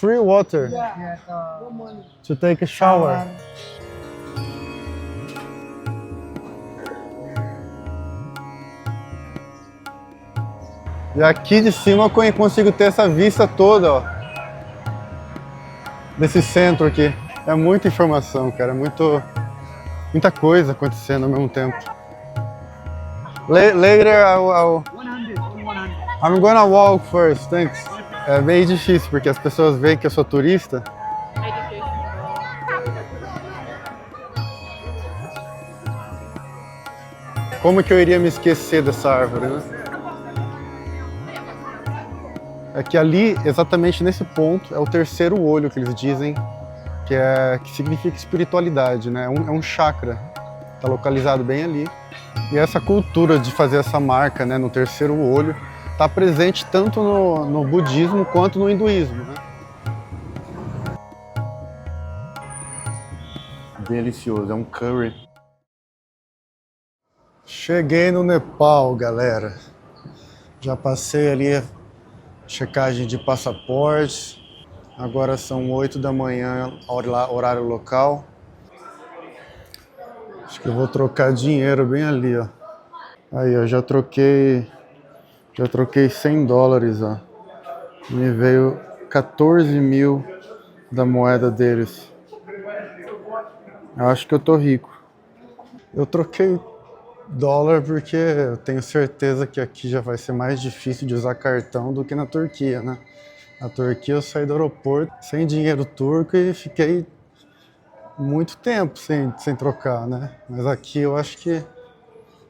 free water to take a shower. E aqui de cima eu consigo ter essa vista toda, ó, desse centro aqui. É muita informação, cara, muita coisa acontecendo ao mesmo tempo. Later I'm gonna walk first, thanks. É bem difícil porque as pessoas veem que eu sou turista. Como que eu iria me esquecer dessa árvore, né? É que ali, exatamente nesse ponto, é o terceiro olho que eles dizem, que significa espiritualidade, né? É um chakra, está localizado bem ali. E essa cultura de fazer essa marca, né, no terceiro olho está presente tanto no budismo quanto no hinduísmo, né? Delicioso, é um curry. Cheguei no Nepal, galera. Já passei ali a checagem de passaporte. Agora são 8 da manhã, horário local. Acho que eu vou trocar dinheiro bem ali, ó. Aí, ó, já troquei $100, ó. Me veio 14 mil da moeda deles. Eu acho que eu tô rico. Eu troquei dólar porque eu tenho certeza que aqui já vai ser mais difícil de usar cartão do que na Turquia, né? Na Turquia eu saí do aeroporto sem dinheiro turco e fiquei muito tempo sem trocar, né? Mas aqui eu acho que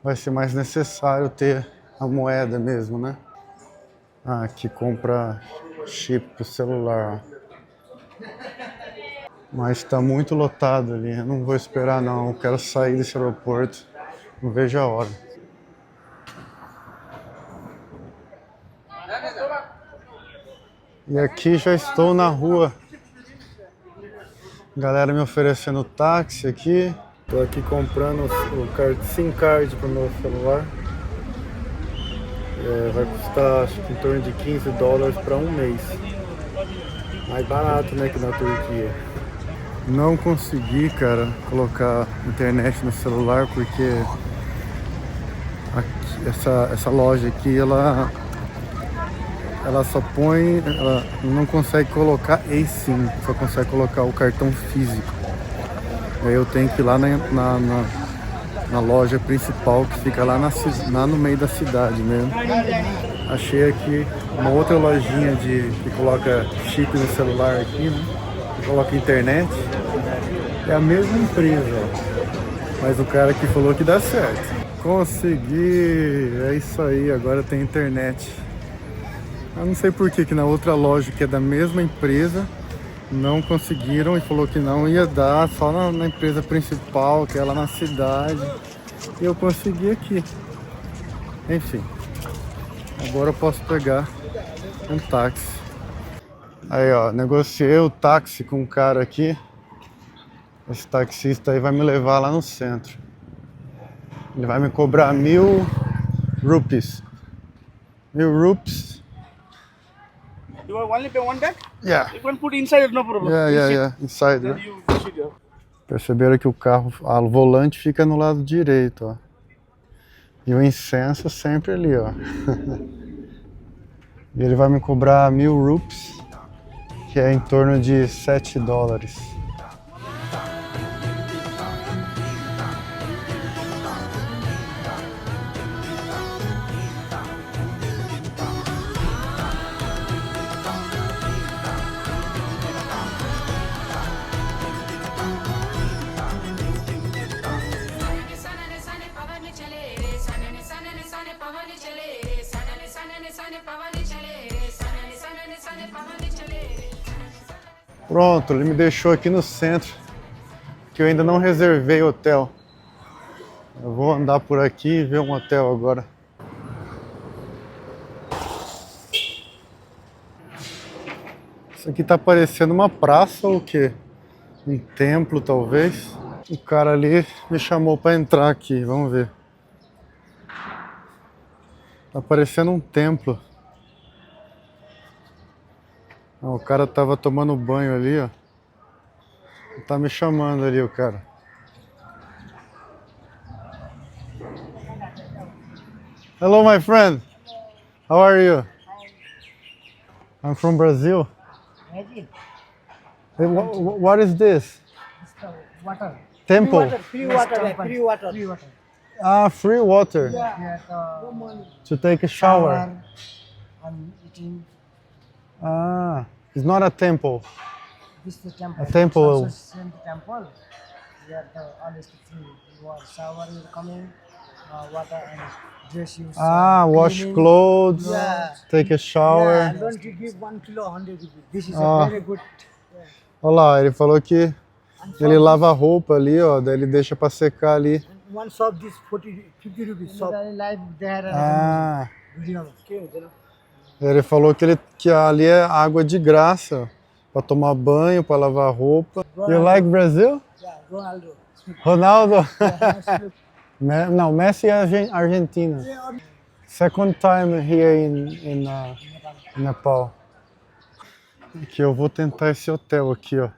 vai ser mais necessário ter a moeda mesmo, né? Ah, aqui compra chip pro celular. Mas tá muito lotado ali, eu não vou esperar não, eu quero sair desse aeroporto, não vejo a hora. E aqui já estou na rua. Galera me oferecendo táxi aqui. Tô aqui comprando o SIM card pro meu celular. Vai custar acho que em torno de $15 para um mês. Mais barato, né, que na Turquia. Não consegui, cara, colocar internet no celular porque aqui, essa loja aqui, ela não consegue colocar eSIM, só consegue colocar o cartão físico. Aí eu tenho que ir lá na loja principal que fica lá no meio da cidade mesmo. Achei aqui uma outra lojinha que coloca chip no celular aqui, né? Que coloca internet. É a mesma empresa, ó. Mas o cara aqui falou que dá certo. Consegui! É isso aí, agora tem internet. Eu não sei por que na outra loja que é da mesma empresa não conseguiram e falou que não ia dar, só na empresa principal, que é lá na cidade. E eu consegui aqui. Enfim, agora eu posso pegar um táxi. Aí, ó, negociei o táxi com um cara aqui. Esse taxista aí vai me levar lá no centro. Ele vai me cobrar 1.000 rupees. 1.000 rupees. You only pay one bag? Yeah. You can put inside, no problem. Yeah. Inside, Then né? you sit here. Perceberam que o volante fica no lado direito, ó. E o incenso sempre ali, ó. E ele vai me cobrar 1.000 rupees, que é em torno de $7. Pronto, ele me deixou aqui no centro, que eu ainda não reservei hotel. Eu vou andar por aqui e ver um hotel agora. Isso aqui tá parecendo uma praça ou o quê? Um templo, talvez. O cara ali me chamou para entrar aqui, vamos ver. Tá parecendo um templo. O cara tava tomando banho ali, ó. Tá me chamando ali o cara. Hello, my friend. How are you? I'm from Brazil. Magic. Hey, what is this? It's the water. Temple? Free water, free water. Free water. Ah, free water. Here the To take a shower. shower and eating. Ah, it's not a temple. This is the temple. A temple. It's also same temple. Here the always free. You want shower, you coming, water and dress you. Ah, wash cleaning. clothes, Yeah. take a shower. And don't you give 1 kilo 100 rupees. This is Ah. a very good. Olha lá, ele falou que ele lava a roupa ali, ó, daí ele deixa pra secar ali. One shop this 50 rupees. Shop. Live there. Ah, ele falou que ali é água de graça, pra tomar banho, pra lavar roupa. You like Brazil? Yeah, Ronaldo. Ronaldo? Não, Messi é Argentina. Second time here in Nepal. Aqui eu vou tentar esse hotel aqui, ó.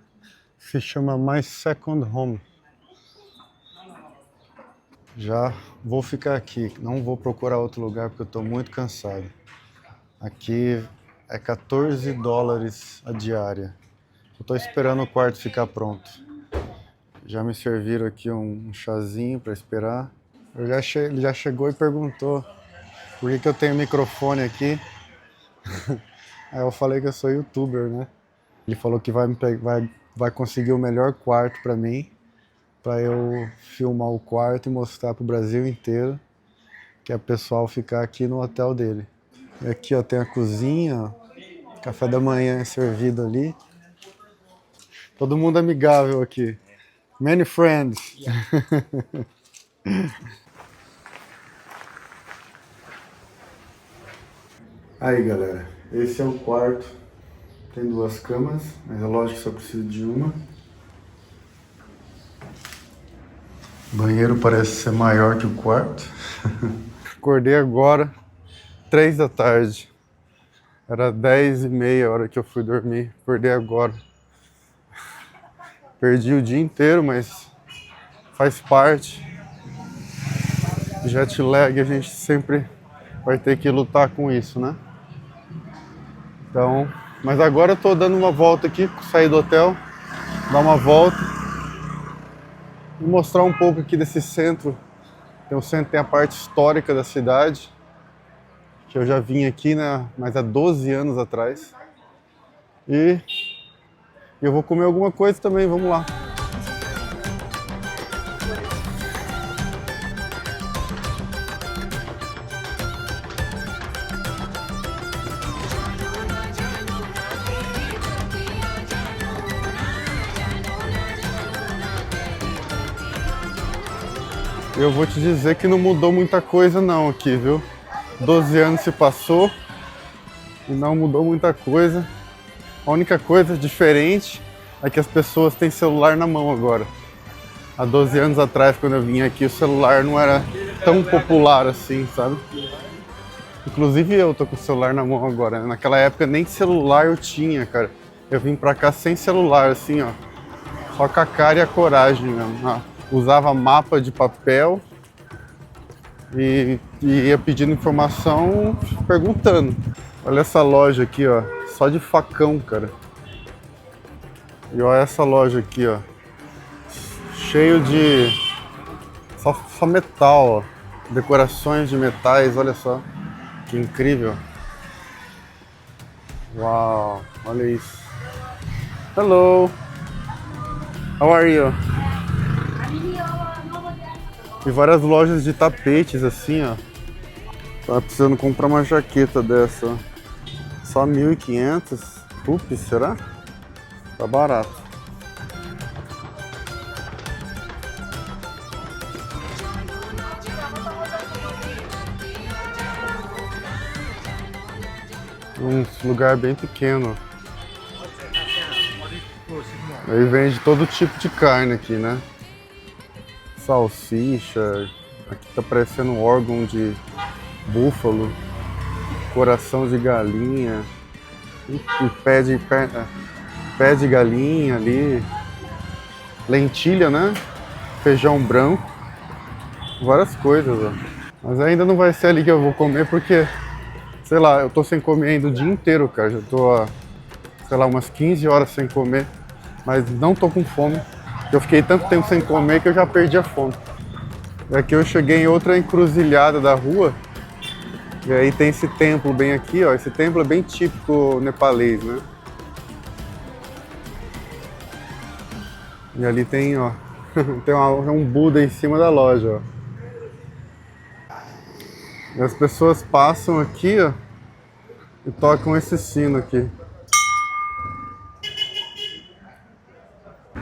Se chama My Second Home. Já vou ficar aqui, não vou procurar outro lugar porque eu tô muito cansado. Aqui é 14 dólares a diária. Eu tô esperando o quarto ficar pronto. Já me serviram aqui um chazinho para esperar. Ele já chegou e perguntou por que eu tenho microfone aqui. Aí eu falei que eu sou youtuber, né? Ele falou que vai conseguir o melhor quarto para mim, para eu filmar o quarto e mostrar pro Brasil inteiro, que é o pessoal ficar aqui no hotel dele. E aqui ó, tem a cozinha, ó, café da manhã é servido ali. Todo mundo amigável aqui. Many friends. Yeah. Aí galera, esse é o quarto. Tem 2 camas, mas é lógico que só preciso de uma. O banheiro parece ser maior que o quarto. Acordei agora, 3 da tarde. Era 10h30 a hora que eu fui dormir. Acordei agora. Perdi o dia inteiro, mas faz parte. Jet lag, a gente sempre vai ter que lutar com isso, né? Então, mas agora eu tô dando uma volta aqui, sair do hotel, dar uma volta e mostrar um pouco aqui desse centro. Tem o centro, tem a parte histórica da cidade, que eu já vim aqui, né, mas há 12 anos atrás. E eu vou comer alguma coisa também, vamos lá. Eu vou te dizer que não mudou muita coisa não aqui, viu? 12 anos se passou e não mudou muita coisa. A única coisa diferente é que as pessoas têm celular na mão agora. Há 12 anos atrás, quando eu vim aqui, o celular não era tão popular assim, sabe? Inclusive eu tô com o celular na mão agora. Naquela época nem celular eu tinha, cara. Eu vim pra cá sem celular, assim, ó. Só com a cara e a coragem mesmo. Usava mapa de papel e ia pedindo informação, perguntando. Olha essa loja aqui, ó, só de facão, cara. E olha essa loja aqui, ó, cheio de só metal, ó, decorações de metais, olha só, que incrível. Uau, olha isso. Hello, how are you? E várias lojas de tapetes assim, ó. Tava precisando comprar uma jaqueta dessa, ó. Só 1.500 rupias, será? Tá barato. Um lugar bem pequeno. Aí vende todo tipo de carne aqui, né? Salsicha, aqui tá parecendo um órgão de búfalo, coração de galinha, E pé de galinha ali, lentilha, né? Feijão branco, várias coisas, ó. Mas ainda não vai ser ali que eu vou comer porque, sei lá, eu tô sem comer ainda o dia inteiro, cara. Já tô, sei lá, umas 15 horas sem comer, mas não tô com fome. Eu fiquei tanto tempo sem comer que eu já perdi a fome. E aqui eu cheguei em outra encruzilhada da rua. E aí tem esse templo bem aqui, ó. Esse templo é bem típico nepalês, né? E ali tem, ó, tem um Buda em cima da loja, ó. E as pessoas passam aqui, ó, e tocam esse sino aqui.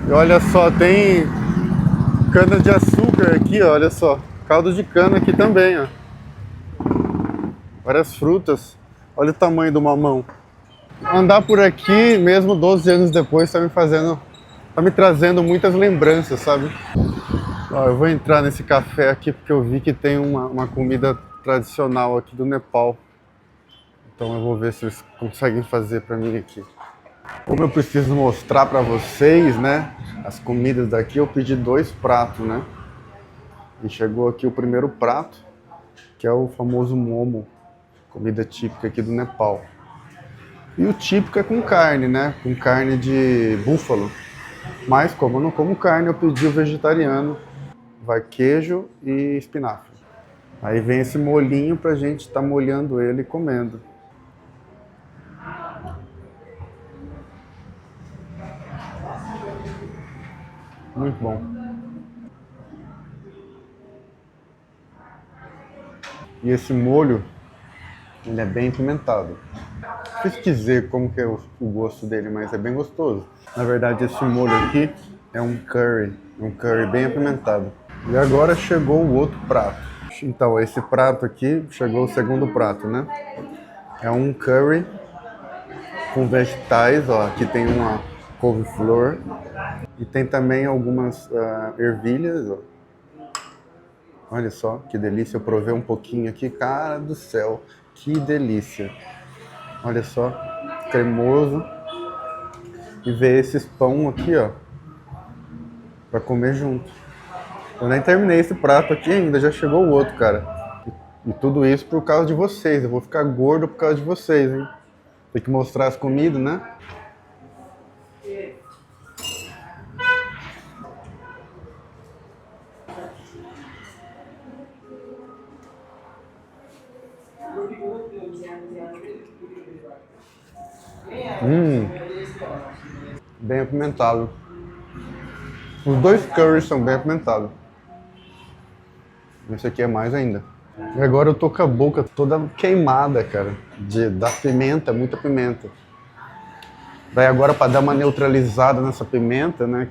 E olha só, tem cana de açúcar aqui, ó, olha só. Caldo de cana aqui também, ó. Várias frutas. Olha o tamanho do mamão. Andar por aqui, mesmo 12 anos depois, tá me trazendo muitas lembranças, sabe? Ó, eu vou entrar nesse café aqui porque eu vi que tem uma comida tradicional aqui do Nepal. Então eu vou ver se eles conseguem fazer pra mim aqui. Como eu preciso mostrar pra vocês, né, as comidas daqui, eu pedi 2 pratos, né? E chegou aqui o primeiro prato, que é o famoso momo, comida típica aqui do Nepal. E o típico é com carne, né? Com carne de búfalo. Mas como eu não como carne, eu pedi o vegetariano. Vai queijo e espinafre. Aí vem esse molhinho pra gente estar molhando ele e comendo. Muito bom. E esse molho, ele é bem apimentado. Difícil dizer como que é o gosto dele, mas é bem gostoso. Na verdade, esse molho aqui é um curry bem apimentado. E agora chegou o outro prato. Então, esse prato aqui, chegou o segundo prato, né? É um curry com vegetais, ó. Aqui tem uma couve-flor e tem também algumas ervilhas, ó. Olha só, que delícia. Eu provei um pouquinho aqui, cara do céu, que delícia. Olha só, cremoso. E ver esses pão aqui, ó, pra comer junto. Eu nem terminei esse prato aqui ainda, já chegou o outro, cara. E tudo isso por causa de vocês. Eu vou ficar gordo por causa de vocês, hein? Tem que mostrar as comidas, né? Bem apimentado. Os 2 curries são bem apimentados. Esse aqui é mais ainda. E agora eu tô com a boca toda queimada, cara. Da pimenta, muita pimenta. Daí agora, para dar uma neutralizada nessa pimenta, né?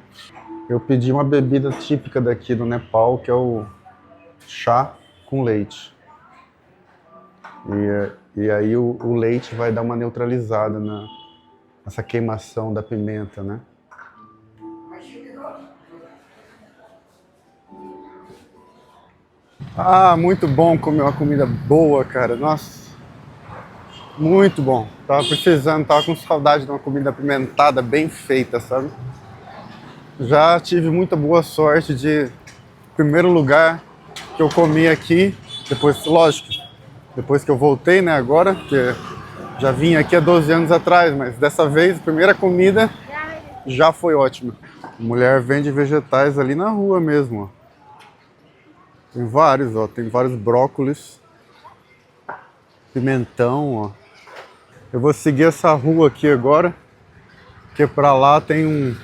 Eu pedi uma bebida típica daqui do Nepal, que é o chá com leite. E aí o leite vai dar uma neutralizada nessa queimação da pimenta, né? Ah, muito bom comer uma comida boa, cara. Nossa, muito bom. Tava precisando, tava com saudade de uma comida apimentada, bem feita, sabe? Já tive muita boa sorte de primeiro lugar que eu comi aqui, depois, lógico, depois que eu voltei, né, agora, porque já vim aqui há 12 anos atrás, mas dessa vez, a primeira comida já foi ótima. A mulher vende vegetais ali na rua mesmo, ó. Tem vários, ó, tem vários brócolis, pimentão, ó. Eu vou seguir essa rua aqui agora, porque pra lá tem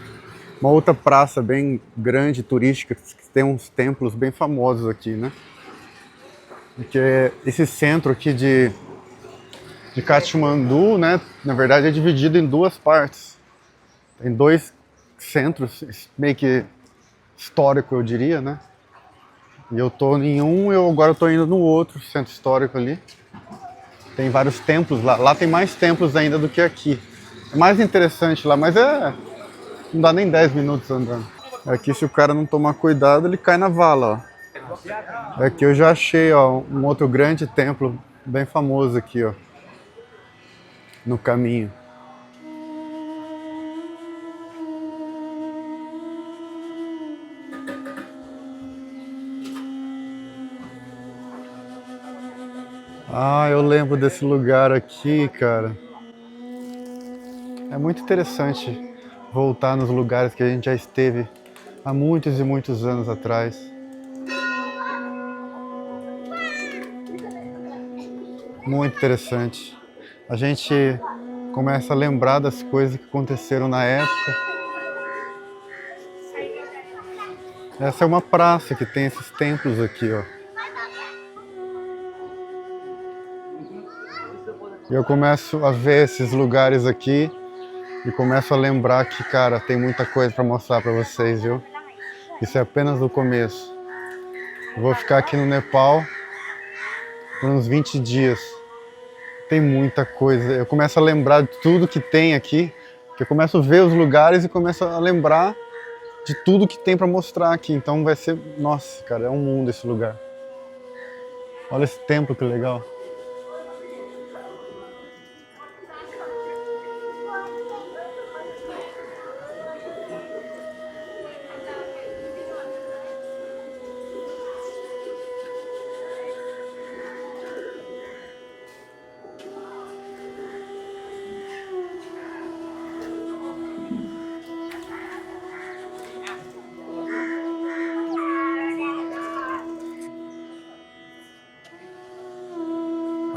uma outra praça bem grande, turística, que tem uns templos bem famosos aqui, né? Porque esse centro aqui de Katmandu, né, na verdade é dividido em 2 partes. Tem 2 centros, meio que histórico, eu diria, né? E eu tô em um, agora eu tô indo no outro centro histórico ali. Tem vários templos lá. Lá tem mais templos ainda do que aqui. É mais interessante lá, mas não dá nem 10 minutos andando. Aqui, se o cara não tomar cuidado, ele cai na vala, ó. Aqui eu já achei, ó, um outro grande templo, bem famoso aqui, ó. No caminho. Ah, eu lembro desse lugar aqui, cara. É muito interessante voltar nos lugares que a gente já esteve há muitos e muitos anos atrás. Muito interessante. A gente começa a lembrar das coisas que aconteceram na época. Essa é uma praça que tem esses templos aqui, ó. E eu começo a ver esses lugares aqui e começo a lembrar que, cara, tem muita coisa para mostrar para vocês, viu? Isso é apenas o começo. Eu vou ficar aqui no Nepal por uns 20 dias. Tem muita coisa. Eu começo a lembrar de tudo que tem aqui, que eu começo a ver os lugares e começo a lembrar de tudo que tem para mostrar aqui. Então vai ser, nossa, cara, é um mundo esse lugar. Olha esse templo, que legal.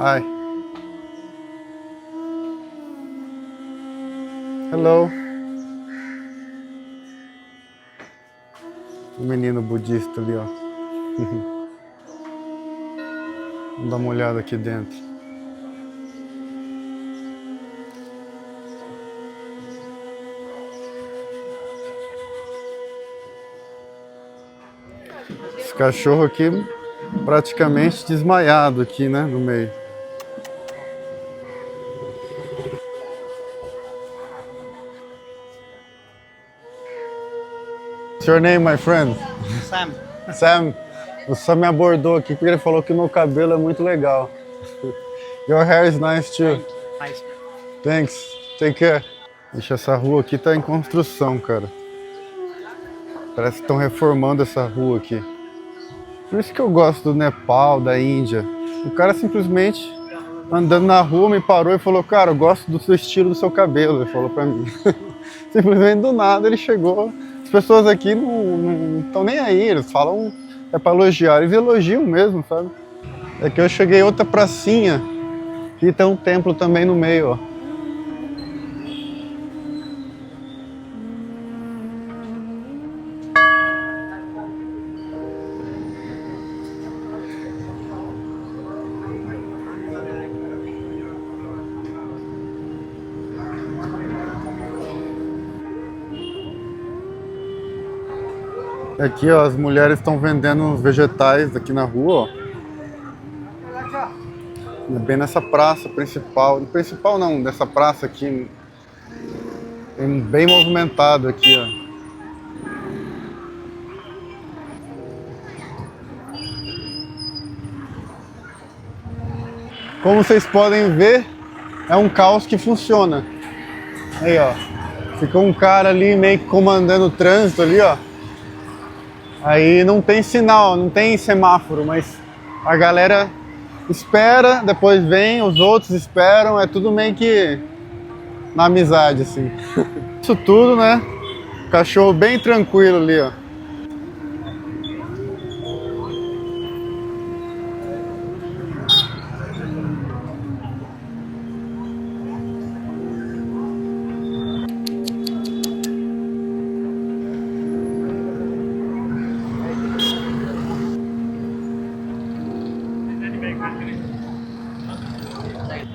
Hi. Hello. O menino budista ali, ó. Vamos dar uma olhada aqui dentro. Esse cachorro aqui praticamente desmaiado aqui, né, no meio. What's your name, my friend? Sam. Sam. O Sam me abordou aqui porque ele falou que meu cabelo é muito legal. Your hair is nice too. Nice. Thanks. Take care. Ixi, essa rua aqui tá em construção, cara. Parece que estão reformando essa rua aqui. Por isso que eu gosto do Nepal, da Índia. O cara simplesmente andando na rua me parou e falou: cara, eu gosto do seu estilo do seu cabelo. Ele falou pra mim. Simplesmente do nada ele chegou. As pessoas aqui não estão nem aí, eles falam, é pra elogiar. Eles elogiam mesmo, sabe? É que eu cheguei em outra pracinha e tem um templo também no meio, ó. Aqui, ó, as mulheres estão vendendo uns vegetais aqui na rua, ó. Bem nessa praça principal. Principal não, dessa praça aqui. Bem movimentado aqui, ó. Como vocês podem ver, é um caos que funciona. Aí, ó. Ficou um cara ali meio que comandando o trânsito ali, ó. Aí não tem sinal, não tem semáforo, mas a galera espera, depois vem, os outros esperam, é tudo meio que na amizade, assim. Isso tudo, né? Cachorro bem tranquilo ali, ó.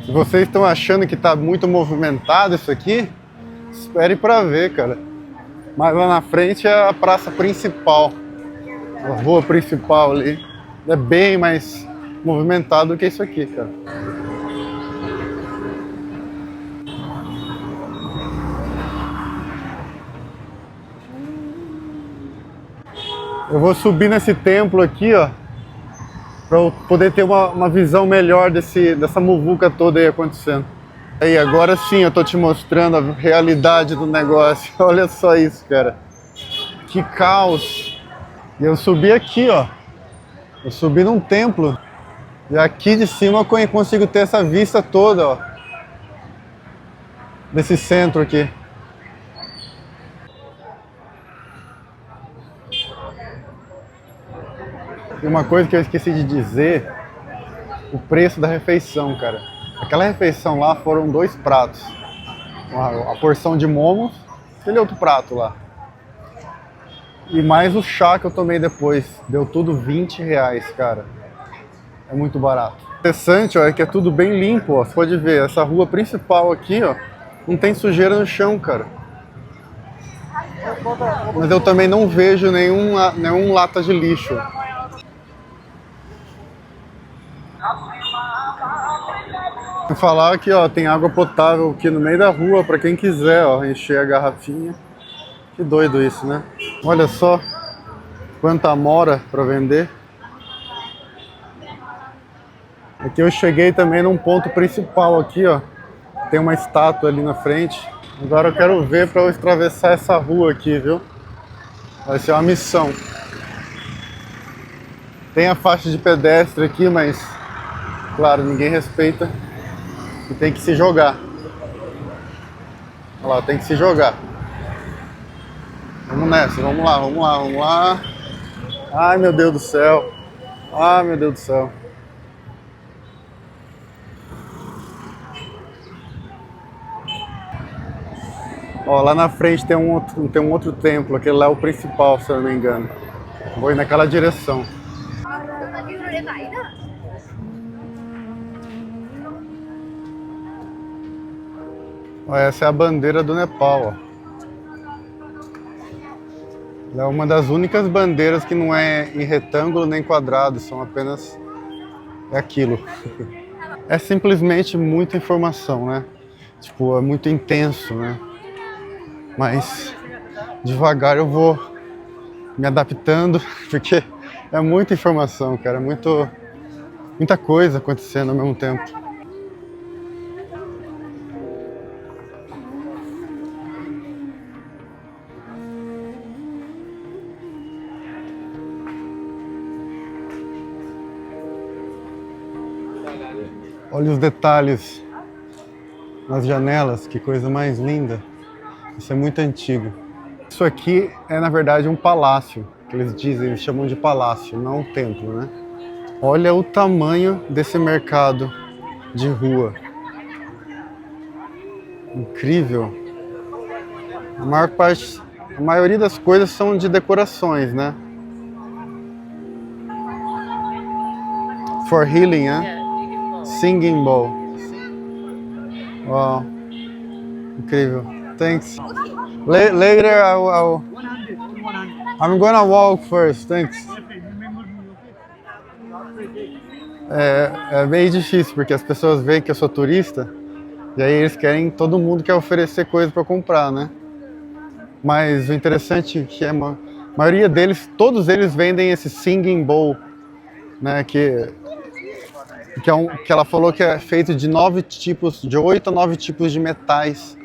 Se vocês estão achando que tá muito movimentado isso aqui, espere para ver, cara. Mas lá na frente é a praça principal, a rua principal ali. É bem mais movimentado do que isso aqui, cara. Eu vou subir nesse templo aqui, ó, para eu poder ter uma visão melhor dessa muvuca toda aí acontecendo. Aí, agora sim eu tô te mostrando a realidade do negócio. Olha só isso, cara. Que caos. E eu subi aqui, ó. Eu subi num templo. E aqui de cima eu consigo ter essa vista toda, ó, desse centro aqui. E uma coisa que eu esqueci de dizer, o preço da refeição, cara. Aquela refeição lá foram 2 pratos. A porção de momos, aquele outro prato lá. E mais o chá que eu tomei depois. Deu tudo R$20, cara. É muito barato. Interessante, ó, é que é tudo bem limpo, ó. Você pode ver, essa rua principal aqui, ó, não tem sujeira no chão, cara. Mas eu também não vejo nenhum lata de lixo. Vou falar que, ó, tem água potável aqui no meio da rua para quem quiser, ó, encher a garrafinha. Que doido isso, né? Olha só quanta amora para vender. Aqui eu cheguei também num ponto principal aqui, ó. Tem uma estátua ali na frente. Agora eu quero ver para eu atravessar essa rua aqui, viu? Vai ser uma missão. Tem a faixa de pedestre aqui, mas, claro, ninguém respeita. E tem que se jogar. Olha lá, tem que se jogar. Vamos nessa, vamos lá, vamos lá, vamos lá. Ai, meu Deus do céu. Ai, meu Deus do céu. Ó, lá na frente tem um outro templo, aquele lá é o principal, se eu não me engano. Vou ir naquela direção. Ó, essa é a bandeira do Nepal, ó. Ela é uma das únicas bandeiras que não é em retângulo nem quadrado, são apenas aquilo. É simplesmente muita informação, né? Tipo, é muito intenso, né? Mas devagar eu vou me adaptando, porque é muita informação, cara, muita coisa acontecendo ao mesmo tempo. Olha os detalhes nas janelas, que coisa mais linda. Isso é muito antigo. Isso aqui é, na verdade, um palácio, que eles dizem, eles chamam de palácio, não um templo, né? Olha o tamanho desse mercado de rua. Incrível. A maioria das coisas são de decorações, né? For healing, né? Singing bowl. Wow. Incrível. Thanks. Later I'm gonna walk first. Thanks. É meio difícil porque as pessoas veem que eu sou turista e aí eles querem, todo mundo quer oferecer coisa para comprar, né? Mas o interessante é que a maioria deles, todos eles vendem esse singing bowl, né? Que ela falou que é feito de 8 a 9 tipos de metais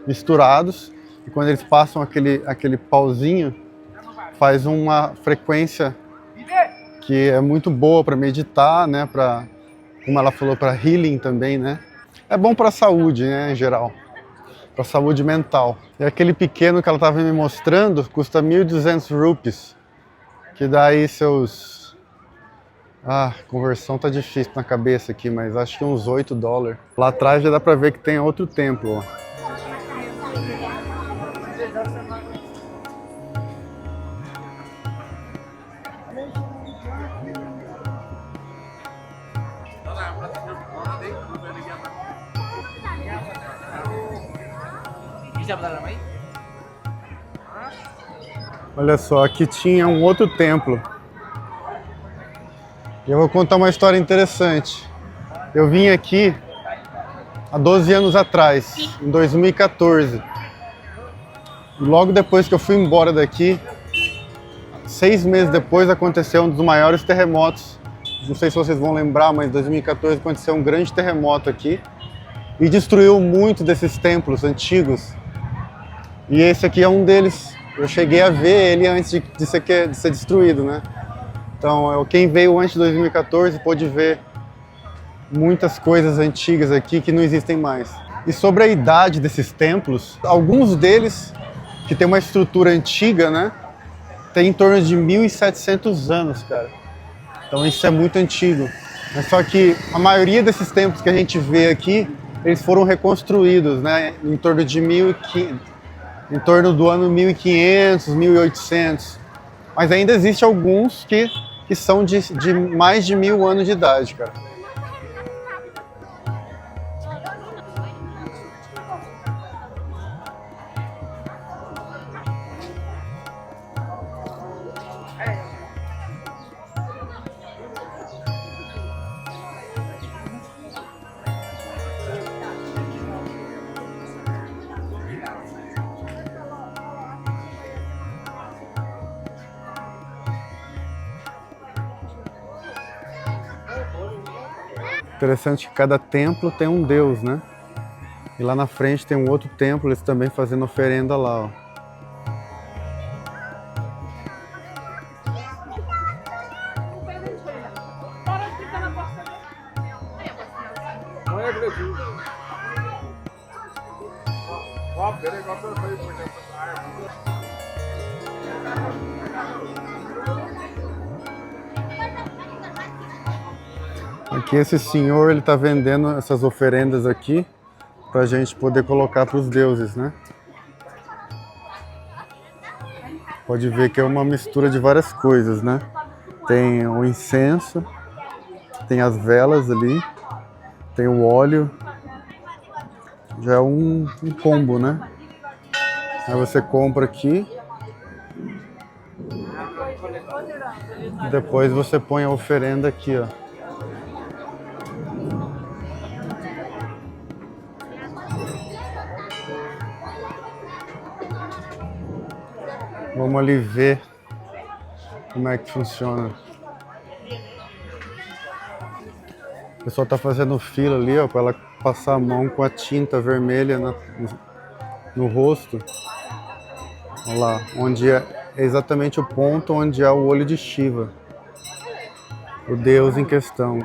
misturados, e quando eles passam aquele pauzinho, faz uma frequência que é muito boa para meditar, né? Como ela falou, para healing também, né? É bom para a saúde, né? Em geral, para a saúde mental. E aquele pequeno que ela estava me mostrando custa 1.200 rupees, que dá aí seus... Ah, conversão tá difícil na cabeça aqui, mas acho que uns $8. Lá atrás já dá pra ver que tem outro templo, ó. Olha só, aqui tinha um outro templo. Eu vou contar uma história interessante. Eu vim aqui há 12 anos atrás, em 2014. E logo depois que eu fui embora daqui, 6 meses depois aconteceu um dos maiores terremotos. Não sei se vocês vão lembrar, mas em 2014 aconteceu um grande terremoto aqui e destruiu muito desses templos antigos. E esse aqui é um deles. Eu cheguei a ver ele antes de ser destruído, né? Então, quem veio antes de 2014 pôde ver muitas coisas antigas aqui que não existem mais. E sobre a idade desses templos, alguns deles, que tem uma estrutura antiga, né? Tem em torno de 1.700 anos, cara. Então isso é muito antigo. Mas só que a maioria desses templos que a gente vê aqui, eles foram reconstruídos, né? Em torno de em torno do ano 1500, 1800. Mas ainda existe alguns que são de mais de 1000 anos de idade, cara. Interessante que cada templo tem um deus, né? E lá na frente tem um outro templo, eles também fazendo oferenda lá, ó. Aqui esse senhor, ele tá vendendo essas oferendas aqui pra gente poder colocar para os deuses, né? Pode ver que é uma mistura de várias coisas, né? Tem o incenso, tem as velas ali, tem o óleo. Já é um combo, né? Aí você compra aqui. E depois você põe a oferenda aqui, ó. Vamos ali ver como é que funciona. O pessoal tá fazendo fila ali, ó, para ela passar a mão com a tinta vermelha no rosto. Olha lá, onde é exatamente o ponto onde é o olho de Shiva, o deus em questão.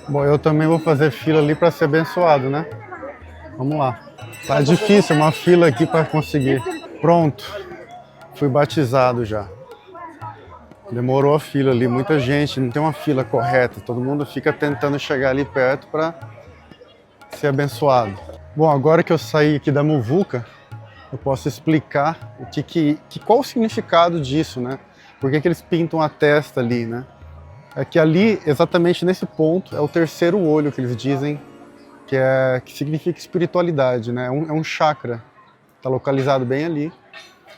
Bom, eu também vou fazer fila ali para ser abençoado, né? Vamos lá. Tá difícil uma fila aqui para conseguir. Pronto. Fui batizado já. Demorou a fila ali, muita gente, não tem uma fila correta. Todo mundo fica tentando chegar ali perto para ser abençoado. Bom, agora que eu saí aqui da muvuca, eu posso explicar qual o significado disso, né? Por que eles pintam a testa ali, né? É que ali, exatamente nesse ponto, é o terceiro olho que eles dizem que significa espiritualidade, né? É um chakra, está localizado bem ali.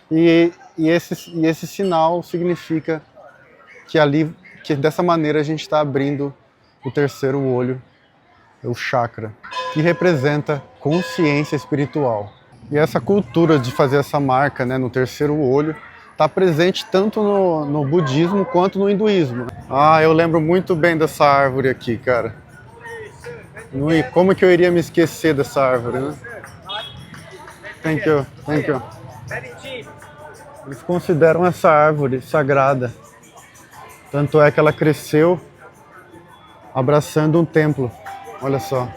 E esse sinal significa que dessa maneira a gente está abrindo o terceiro olho, o chakra, que representa consciência espiritual. E essa cultura de fazer essa marca, né, no terceiro olho está presente tanto no budismo quanto no hinduísmo. Ah, eu lembro muito bem dessa árvore aqui, cara. Como que eu iria me esquecer dessa árvore, né? Thank you, thank you. Eles consideram essa árvore sagrada. Tanto é que ela cresceu abraçando um templo. Olha só.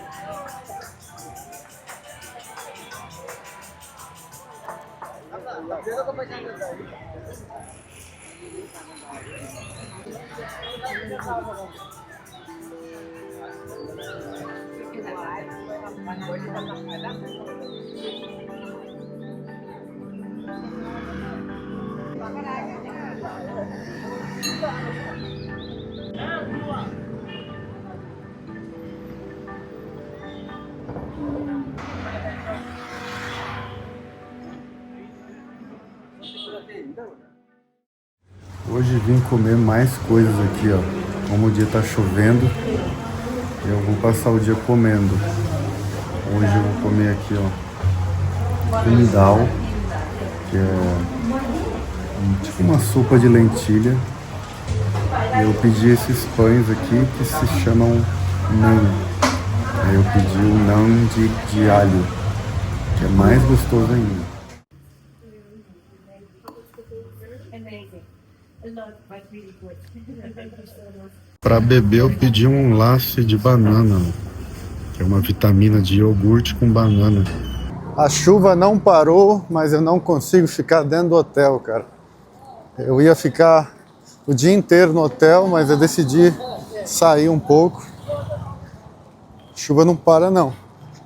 Hoje vim comer mais coisas aqui, ó. Como o dia tá chovendo, eu vou passar o dia comendo. Hoje eu vou comer aqui, ó, kumidao, que é tipo uma sopa de lentilha. Eu pedi esses pães aqui que se chamam naan. Aí eu pedi o naan de alho, que é mais gostoso ainda. Para beber eu pedi um latte de banana, que é uma vitamina de iogurte com banana. A chuva não parou, mas eu não consigo ficar dentro do hotel, cara. Eu ia ficar o dia inteiro no hotel, mas eu decidi sair um pouco. A chuva não para não,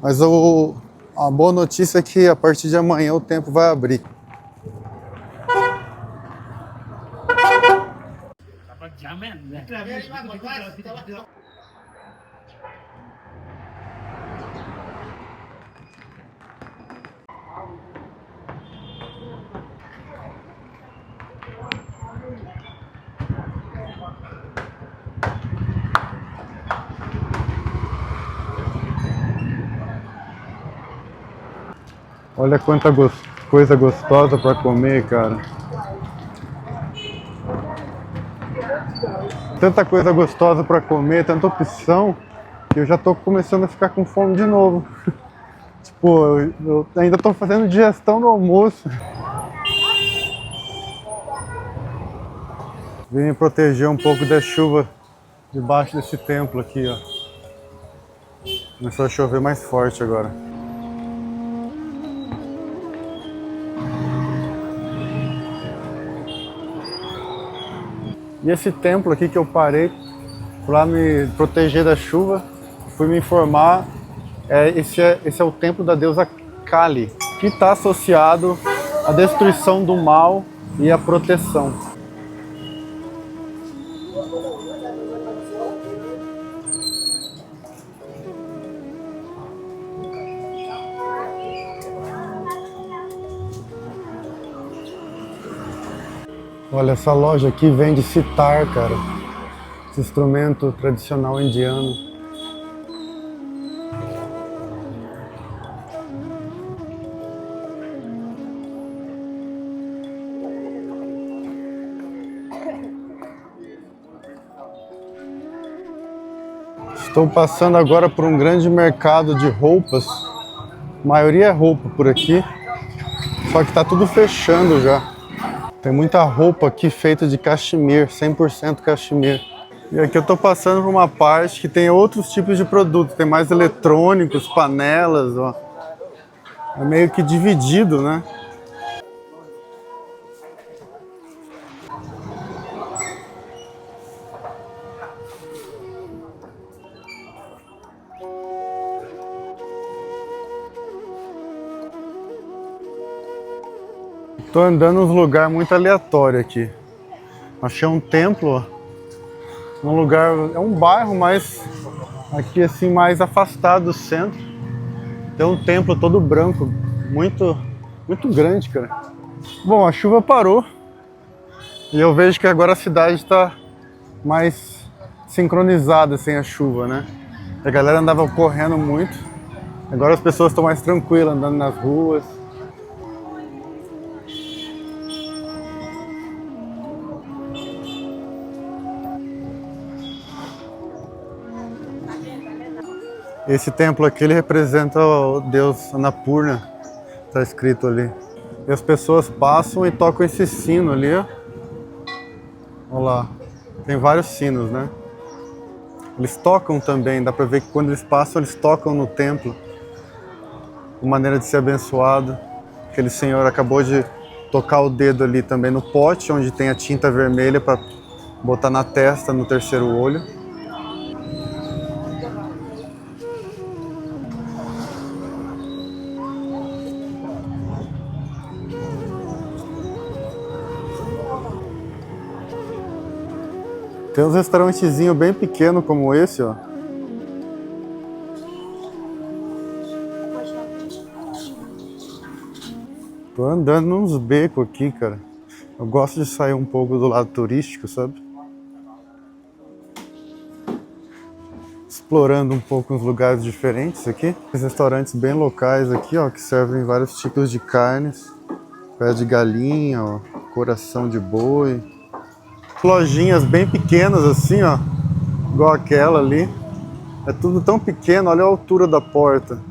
mas a boa notícia é que a partir de amanhã o tempo vai abrir. Olha quanta coisa gostosa para comer, cara. Tanta coisa gostosa para comer, tanta opção, que eu já tô começando a ficar com fome de novo. Tipo, eu ainda tô fazendo digestão no almoço. Vim me proteger um pouco da chuva debaixo desse templo aqui, ó. Começou a chover mais forte agora. E esse templo aqui que eu parei para me proteger da chuva, fui me informar, esse é o templo da deusa Kali, que está associado à destruição do mal e à proteção. Olha, essa loja aqui vende sitar, cara. Esse instrumento tradicional indiano. Estou passando agora por um grande mercado de roupas. A maioria é roupa por aqui, só que tá tudo fechando já. Tem muita roupa aqui feita de cachemir, 100% cachemir. E aqui eu tô passando por uma parte que tem outros tipos de produtos, tem mais eletrônicos, panelas, ó. É meio que dividido, né? Tô andando nos lugares muito aleatórios aqui. Achei um templo, num lugar, é um bairro, mas aqui assim mais afastado do centro. Tem um templo todo branco, muito grande, cara. Bom, a chuva parou e eu vejo que agora a cidade está mais sincronizada sem a chuva, né? A galera andava correndo muito, agora as pessoas estão mais tranquilas andando nas ruas. Esse templo aqui, ele representa o deus Annapurna, tá escrito ali. E as pessoas passam e tocam esse sino ali, ó. Olha lá, tem vários sinos, né? Eles tocam também, dá pra ver que quando eles passam, eles tocam no templo. Uma maneira de ser abençoado. Aquele senhor acabou de tocar o dedo ali também no pote, onde tem a tinta vermelha para botar na testa, no terceiro olho. Tem uns restaurantezinhos bem pequenos como esse, ó. Tô andando nos becos aqui, cara. Eu gosto de sair um pouco do lado turístico, sabe? Explorando um pouco uns lugares diferentes aqui. Tem restaurantes bem locais aqui, ó, que servem vários tipos de carnes. Pé de galinha, ó, coração de boi. Lojinhas bem pequenas assim, ó, igual aquela ali. É tudo tão pequeno, olha a altura da porta.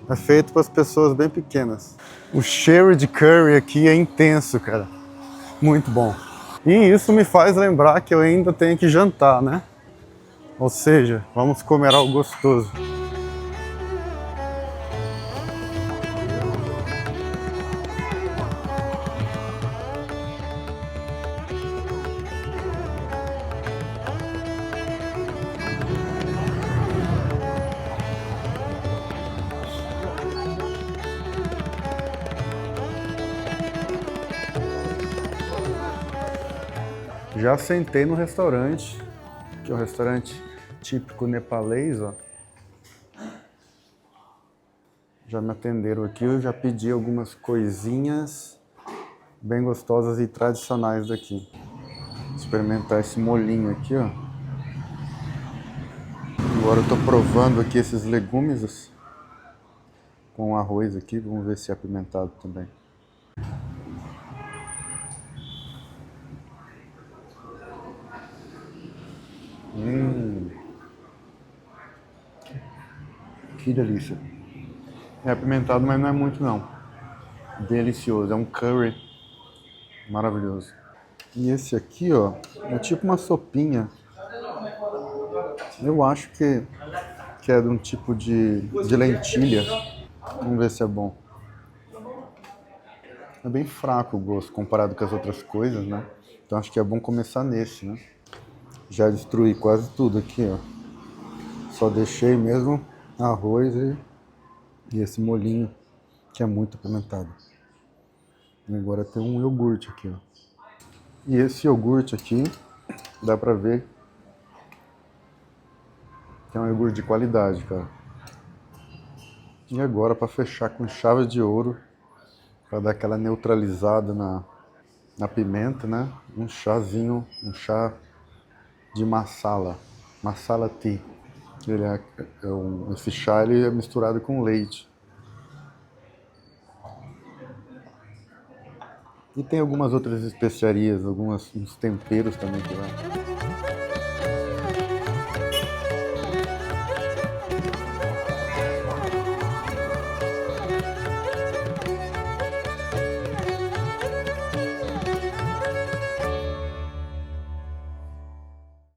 É feito para as pessoas bem pequenas. O sherry de curry aqui é intenso, cara. Muito bom. E isso me faz lembrar que eu ainda tenho que jantar, né? Ou seja, vamos comer algo gostoso. Já sentei no restaurante, que é um restaurante típico nepalês, ó. Já me atenderam aqui, eu já pedi algumas coisinhas bem gostosas e tradicionais daqui. Vou experimentar esse molhinho aqui, ó. Agora eu tô provando aqui esses legumes com arroz aqui, vamos ver se é apimentado também. Que delícia. É apimentado, mas não é muito não. Delicioso, é um curry maravilhoso. E esse aqui, ó, é tipo uma sopinha. Eu acho que é de um tipo de lentilha. Vamos ver se é bom. É bem fraco o gosto comparado com as outras coisas, né? Então acho que é bom começar nesse, né? Já destruí quase tudo aqui, ó. Só deixei mesmo arroz e esse molhinho, que é muito apimentado. E agora tem um iogurte aqui, ó. E esse iogurte aqui, dá pra ver que é um iogurte de qualidade, cara. E agora, para fechar com chave de ouro, para dar aquela neutralizada na pimenta, né? Um chazinho, um chá de masala tea. Esse chá ele é misturado com leite. E tem algumas outras especiarias, uns temperos também que vai.